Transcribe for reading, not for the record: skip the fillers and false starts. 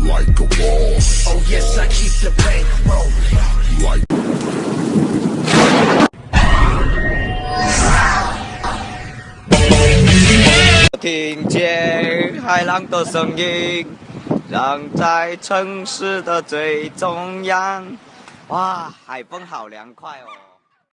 Like a boss. Oh yes, I keep the bank rolling. Like. 听见海浪的声音，让在城市的最中央。哇，海风好凉快哦。